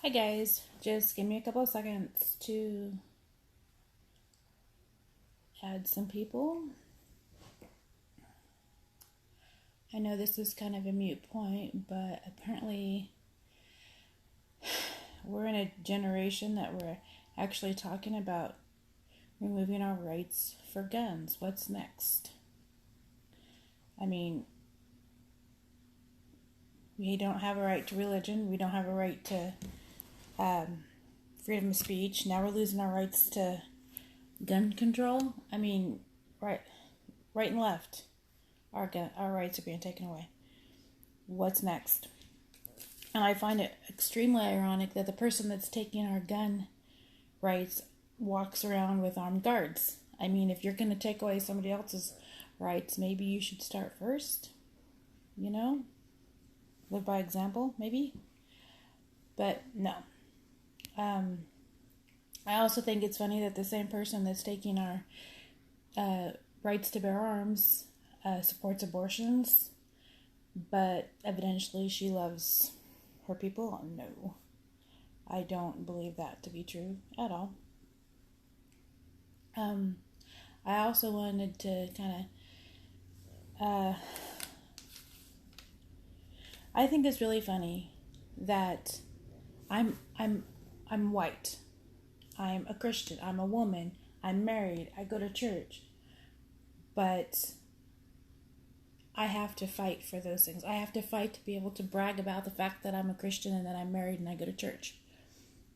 Hi guys, just give me a couple of seconds to add some people. I know this is kind of a moot point, but apparently we're in a generation that we're actually talking about removing our rights for guns. What's next? I mean, we don't have a right to religion. We don't have a right to freedom of speech. Now we're losing our rights to gun control. I mean, right and left, our rights are being taken away. What's next? And I find it extremely ironic that the person that's taking our gun rights walks around with armed guards. I mean, if you're going to take away somebody else's rights, maybe you should start first. You know? Live by example, maybe? But no. I also think it's funny that the same person that's taking our rights to bear arms supports abortions, but evidently she loves her people. No, I don't believe that to be true at all. I also wanted to kind of I think it's really funny that I'm white. I'm a Christian. I'm a woman. I'm married. I go to church. But I have to fight for those things. I have to fight to be able to brag about the fact that I'm a Christian and that I'm married and I go to church.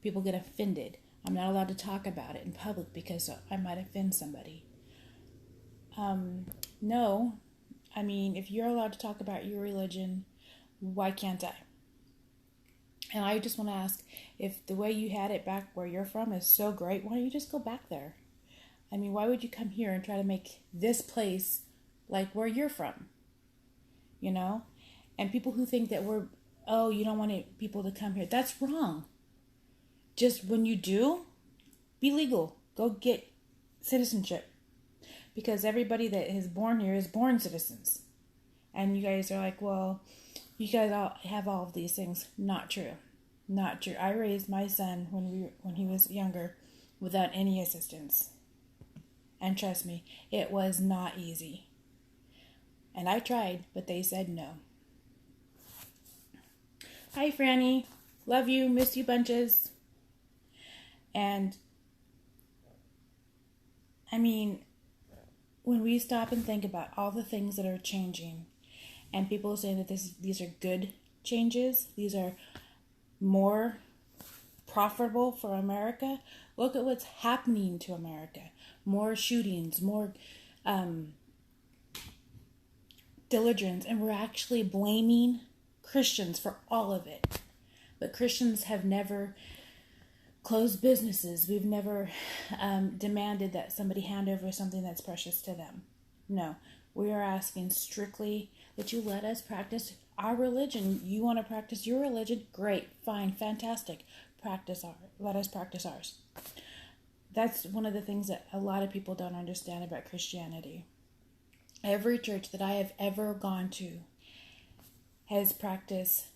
People get offended. I'm not allowed to talk about it in public because I might offend somebody. No. I mean, if you're allowed to talk about your religion, why can't I? And I just want to ask, if the way you had it back where you're from is so great, why don't you just go back there? I mean, why would you come here and try to make this place like where you're from? You know? And people who think that you don't want people to come here, that's wrong. Just when you do, be legal. Go get citizenship. Because everybody that is born here is born citizens. And you guys are like, well, you guys all have all of these things. Not true. Not true. I raised my son when he was younger without any assistance. And trust me, it was not easy. And I tried, but they said no. Hi, Franny. Love you. Miss you bunches. And, I mean, when we stop and think about all the things that are changing, and people say that these are good changes, these are more profitable for America, look at what's happening to America. More shootings, more diligence, and we're actually blaming Christians for all of it. But Christians have never closed businesses. We've never demanded that somebody hand over something that's precious to them. No, we are asking strictly that you let us practice our religion. You want to practice your religion? Great, fine, fantastic. Let us practice ours. That's one of the things that a lot of people don't understand about Christianity. Every church that I have ever gone to has practiced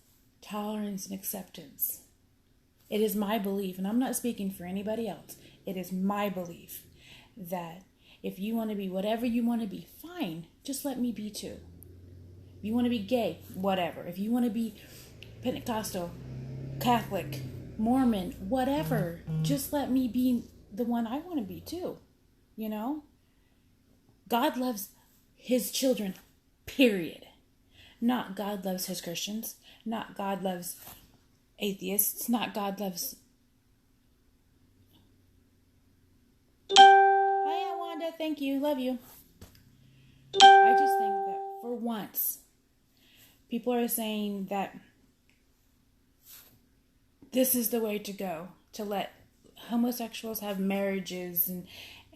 tolerance and acceptance. It is my belief, and I'm not speaking for anybody else, it is my belief that if you want to be whatever you want to be, fine, just let me be too. If you want to be gay, whatever. If you want to be Pentecostal, Catholic, Mormon, whatever, just let me be the one I want to be too. You know? God loves his children, period. Not God loves his Christians. Not God loves atheists. Not God loves... Hi, Wanda. Thank you. Love you. I just think that for once, people are saying that this is the way to go, to let homosexuals have marriages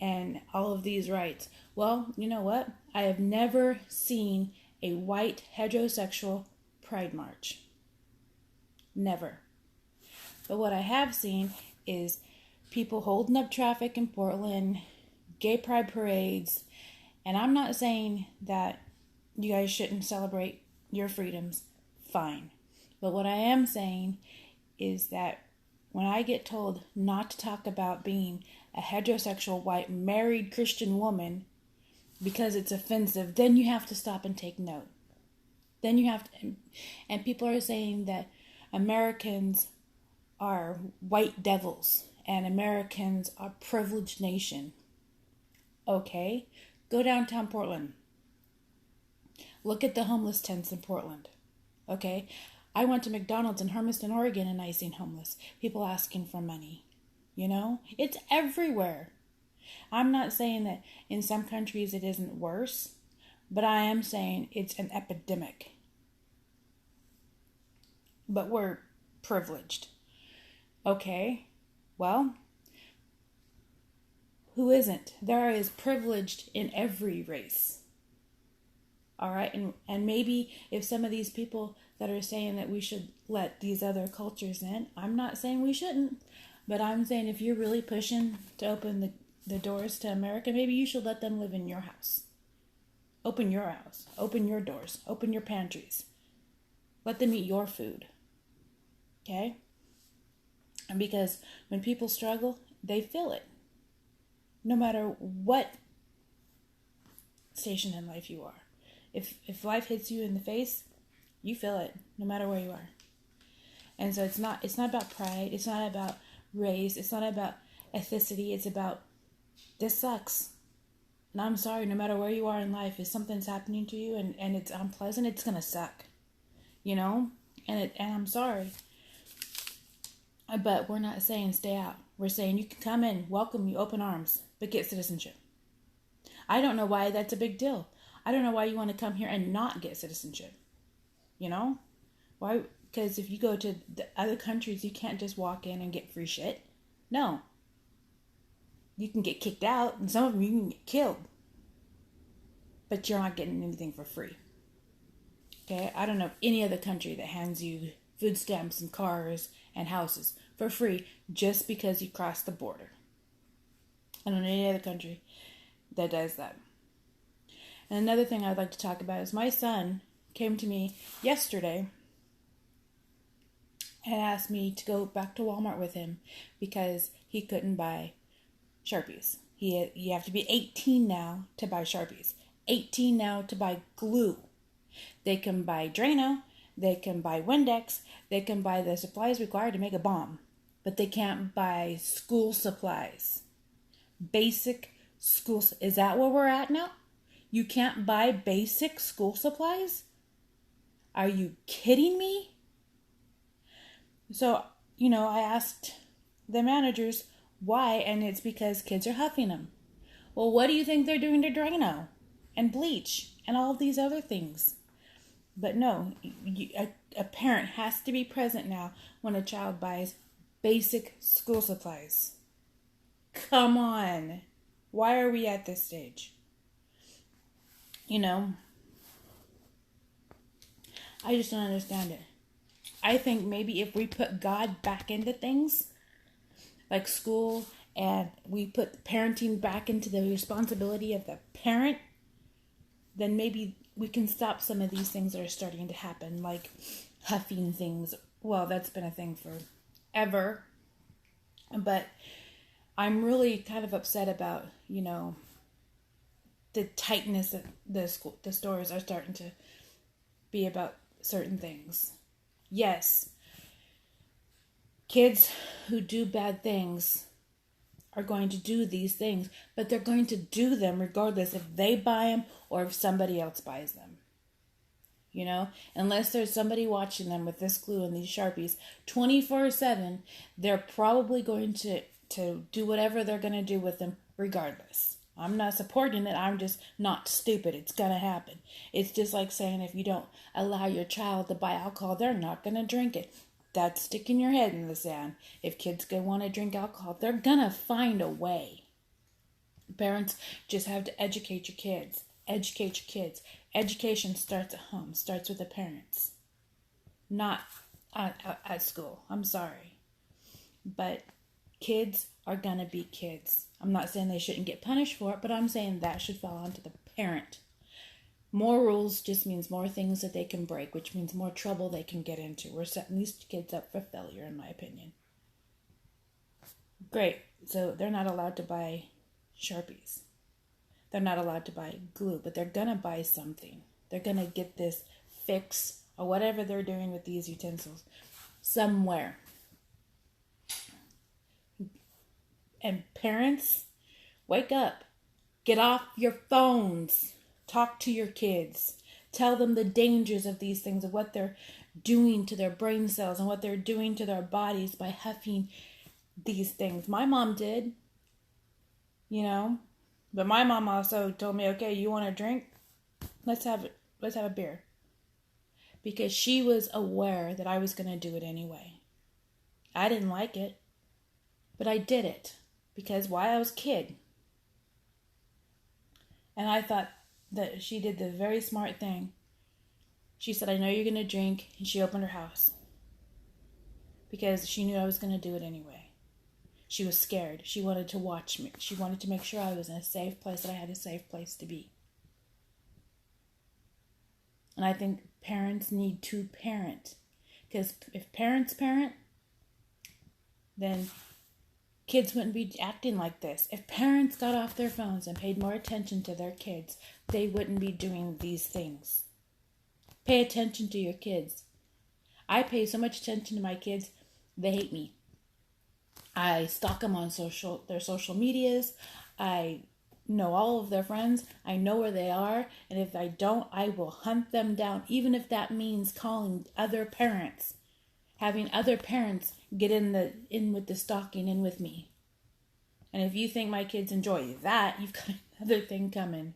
and all of these rights. Well, you know what? I have never seen a white heterosexual pride march. Never. But what I have seen is people holding up traffic in Portland, gay pride parades, and I'm not saying that you guys shouldn't celebrate your freedoms. Fine. But what I am saying is that when I get told not to talk about being a heterosexual, white, married Christian woman because it's offensive, then you have to stop and take note. Then you have to, and people are saying that Americans are white devils and Americans are privileged nation. Okay, go downtown Portland. Look at the homeless tents in Portland. Okay, I went to McDonald's in Hermiston, Oregon, and I seen homeless people asking for money. You know, it's everywhere. I'm not saying that in some countries it isn't worse, but I am saying it's an epidemic. But we're privileged. Okay, well, who isn't? There is privileged in every race. All right, and maybe if some of these people that are saying that we should let these other cultures in, I'm not saying we shouldn't, but I'm saying if you're really pushing to open the doors to America, maybe you should let them live in your house. Open your house, open your doors, open your pantries. Let them eat your food. Okay? And because when people struggle, they feel it. No matter what station in life you are. If life hits you in the face, you feel it, no matter where you are. And so it's not about pride, it's not about race, it's not about ethnicity, it's about this sucks. And I'm sorry, no matter where you are in life, if something's happening to you and it's unpleasant, it's gonna suck. You know? And I'm sorry. But we're not saying stay out. We're saying you can come in, welcome you, open arms, but get citizenship. I don't know why that's a big deal. I don't know why you want to come here and not get citizenship. You know? Why? Because if you go to the other countries, you can't just walk in and get free shit. No. You can get kicked out, and some of them you can get killed. But you're not getting anything for free. Okay? I don't know any other country that hands you food stamps and cars and houses for free just because you crossed the border. I don't know any other country that does that. And another thing I'd like to talk about is my son came to me yesterday and asked me to go back to Walmart with him because he couldn't buy Sharpies. You have to be 18 now to buy Sharpies. 18 now to buy glue. They can buy Drano. They can buy Windex. They can buy the supplies required to make a bomb. But they can't buy school supplies. Basic school. Is that where we're at now? You can't buy basic school supplies? Are you kidding me? So, I asked the managers why, and it's because kids are huffing them. Well, what do you think they're doing to Drano and bleach and all of these other things? But no, a parent has to be present now when a child buys basic school supplies. Come on. Why are we at this stage? I just don't understand it. I think maybe if we put God back into things, like school, and we put parenting back into the responsibility of the parent, then maybe we can stop some of these things that are starting to happen, like huffing things. Well, that's been a thing forever. But I'm really kind of upset about, the tightness that the stores are starting to be about certain things. Yes, kids who do bad things are going to do these things, but they're going to do them regardless if they buy them or if somebody else buys them. Unless there's somebody watching them with this glue and these Sharpies 24/7, they're probably going to do whatever they're going to do with them regardless. I'm not supporting it. I'm just not stupid. It's going to happen. It's just like saying if you don't allow your child to buy alcohol, they're not going to drink it. That's sticking your head in the sand. If kids want to drink alcohol, they're going to find a way. Parents just have to educate your kids. Educate your kids. Education starts at home. Starts with the parents. Not at school. I'm sorry. But kids are going to be kids. I'm not saying they shouldn't get punished for it, but I'm saying that should fall onto the parent. More rules just means more things that they can break, which means more trouble they can get into. We're setting these kids up for failure, in my opinion. Great. So they're not allowed to buy Sharpies. They're not allowed to buy glue, but they're going to buy something. They're going to get this fix or whatever they're doing with these utensils somewhere. And parents, wake up. Get off your phones. Talk to your kids. Tell them the dangers of these things, of what they're doing to their brain cells and what they're doing to their bodies by huffing these things. My mom did, but my mom also told me, okay, you want a drink? Let's have a beer. Because she was aware that I was going to do it anyway. I didn't like it, but I did it because why? I was a kid. And I thought that she did the very smart thing. She said, I know you're going to drink, and she opened her house because she knew I was going to do it anyway. She was scared. She wanted to watch me. She wanted to make sure I was in a safe place, that I had a safe place to be. And I think parents need to parent. Because if parents parent, then kids wouldn't be acting like this. If parents got off their phones and paid more attention to their kids, they wouldn't be doing these things. Pay attention to your kids. I pay so much attention to my kids, they hate me. I stalk them on their social medias. I know all of their friends. I know where they are. And if I don't, I will hunt them down, even if that means calling other parents. Having other parents get in with the stalking in with me. And if you think my kids enjoy that, you've got another thing coming.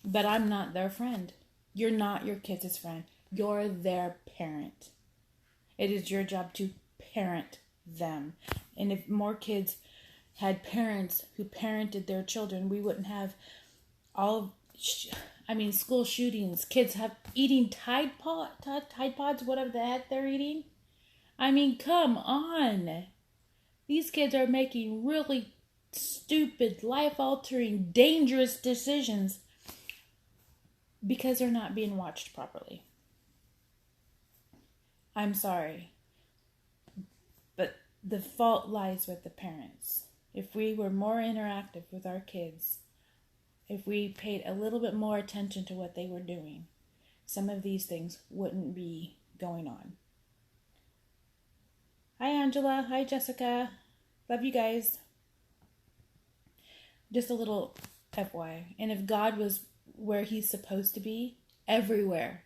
But I'm not their friend. You're not your kids' friend. You're their parent. It is your job to parent them. And if more kids had parents who parented their children, we wouldn't have school shootings, kids eating Tide Pods, whatever the heck they're eating. I mean, come on. These kids are making really stupid, life-altering, dangerous decisions because they're not being watched properly. I'm sorry, but the fault lies with the parents. If we were more interactive with our kids, if we paid a little bit more attention to what they were doing, some of these things wouldn't be going on. Hi, Angela. Hi, Jessica. Love you guys. Just a little FYI. And if God was where he's supposed to be, everywhere.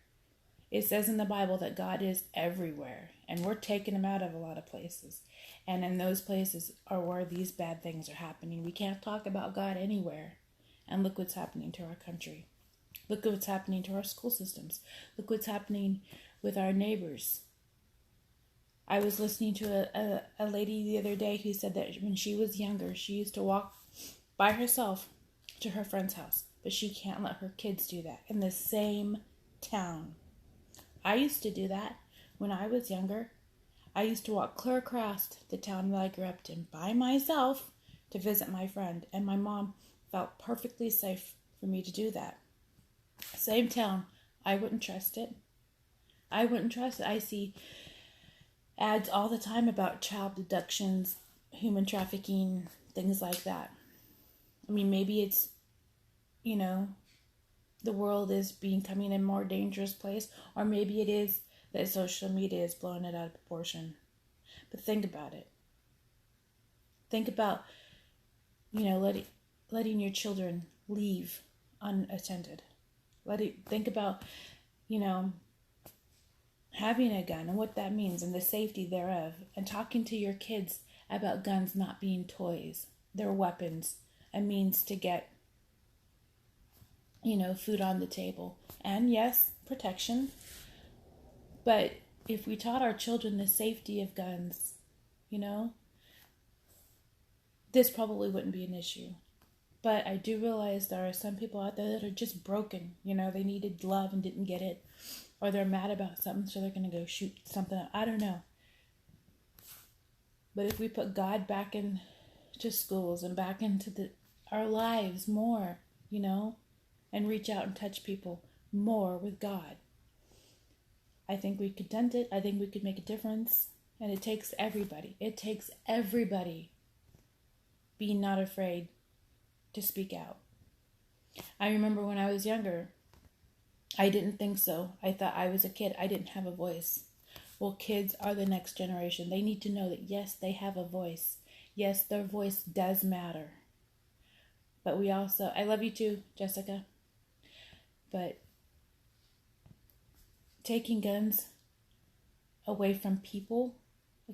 It says in the Bible that God is everywhere. And we're taking him out of a lot of places. And in those places are where these bad things are happening. We can't talk about God anywhere. And look what's happening to our country. Look what's happening to our school systems. Look what's happening with our neighbors. I was listening to a lady the other day who said that when she was younger, she used to walk by herself to her friend's house. But she can't let her kids do that in the same town. I used to do that when I was younger. I used to walk clear across the town that I grew up in by myself to visit my friend. And my mom felt perfectly safe for me to do that. Same town. I wouldn't trust it. I see ads all the time about child abductions, human trafficking, things like that. I mean, maybe it's, the world is becoming a more dangerous place, or maybe it is that social media is blowing it out of proportion. But think about it. Think about, letting your children leave unattended. Think about, having a gun and what that means and the safety thereof, and talking to your kids about guns not being toys. They're weapons, a means to get, food on the table. And yes, protection. But if we taught our children the safety of guns, this probably wouldn't be an issue. But I do realize there are some people out there that are just broken. They needed love and didn't get it. Or they're mad about something, so they're going to go shoot something up. I don't know. But if we put God back into schools and back into our lives more, and reach out and touch people more with God, I think we could dent it. I think we could make a difference. And it takes everybody. It takes everybody being not afraid to speak out. I remember when I was younger, I didn't think so. I thought I was a kid. I didn't have a voice. Well, kids are the next generation. They need to know that, yes, they have a voice. Yes, their voice does matter. But we also, I love you too, Jessica. But taking guns away from people,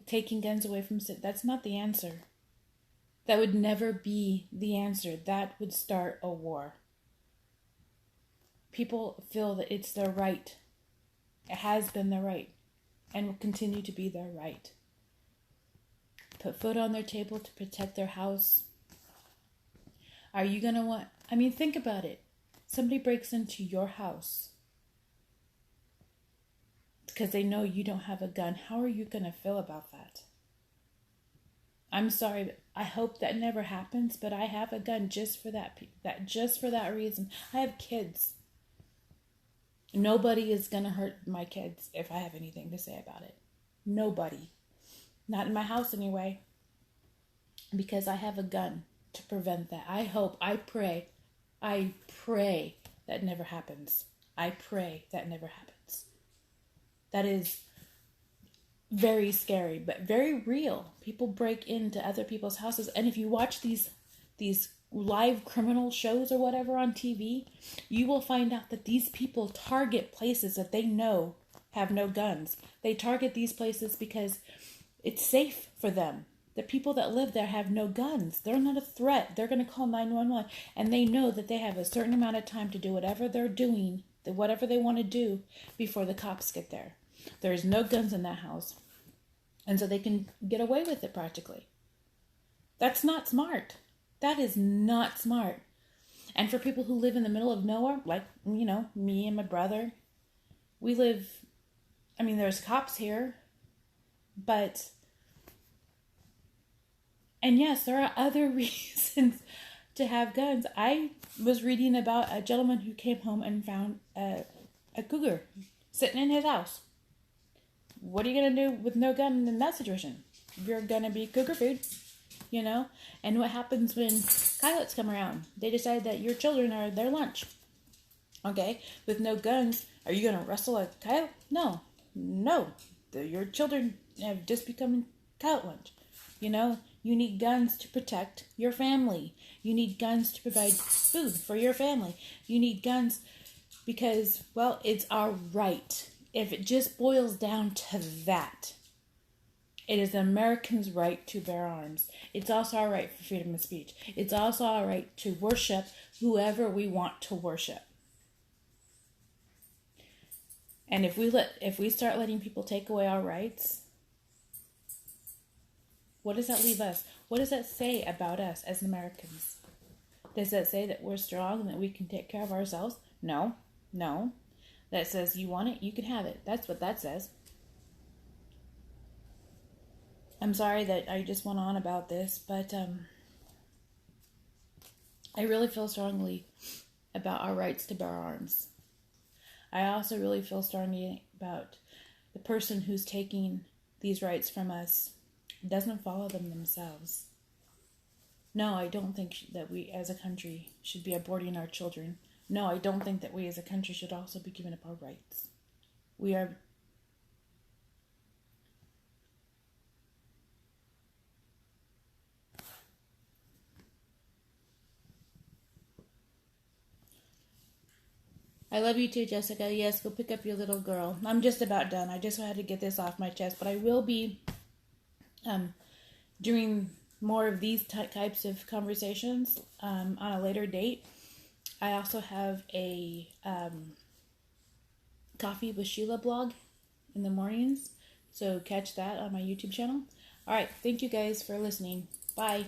taking guns away from, that's not the answer. That would never be the answer. That would start a war. People feel that it's their right. It has been their right and will continue to be their right. Put food on their table to protect their house. Are you going to want... think about it. Somebody breaks into your house because they know you don't have a gun. How are you going to feel about that? I'm sorry, but I hope that never happens, but I have a gun just for that reason. I have kids. Nobody is going to hurt my kids if I have anything to say about it. Nobody. Not in my house anyway. Because I have a gun to prevent that. I pray that never happens. I pray that never happens. That is very scary, but very real. People break into other people's houses. And if you watch these live criminal shows or whatever on TV, you will find out that these people target places that they know have no guns. They target these places because it's safe for them. The people that live there have no guns. They're not a threat. They're going to call 911, and they know that they have a certain amount of time to do whatever they're doing, whatever they want to do before the cops get there. There's no guns in that house. And so they can get away with it practically. That's not smart. That is not smart. And for people who live in the middle of nowhere, like, me and my brother, we live, there's cops here, but, and yes, there are other reasons to have guns. I was reading about a gentleman who came home and found a cougar sitting in his house. What are you going to do with no gun in that situation? You're going to be cougar food, And what happens when coyotes come around? They decide that your children are their lunch. Okay? With no guns, are you going to wrestle a coyote? No. Your children have just become coyote lunch. You need guns to protect your family. You need guns to provide food for your family. You need guns because, well, it's our right. If it just boils down to that, it is the Americans' right to bear arms. It's also our right for freedom of speech. It's also our right to worship whoever we want to worship. And if we start letting people take away our rights, what does that leave us? What does that say about us as Americans? Does that say that we're strong and that we can take care of ourselves? No. That says you want it, you can have it. That's what that says. I'm sorry that I just went on about this, but I really feel strongly about our rights to bear arms. I also really feel strongly about the person who's taking these rights from us doesn't follow them themselves. No, I don't think that we as a country should be aborting our children. No, I don't think that we as a country should also be giving up our rights. We are... I love you too, Jessica. Yes, go pick up your little girl. I'm just about done. I just had to get this off my chest, but I will be doing more of these types of conversations on a later date. I also have a Coffee with Sheila blog in the mornings, so catch that on my YouTube channel. All right, thank you guys for listening. Bye.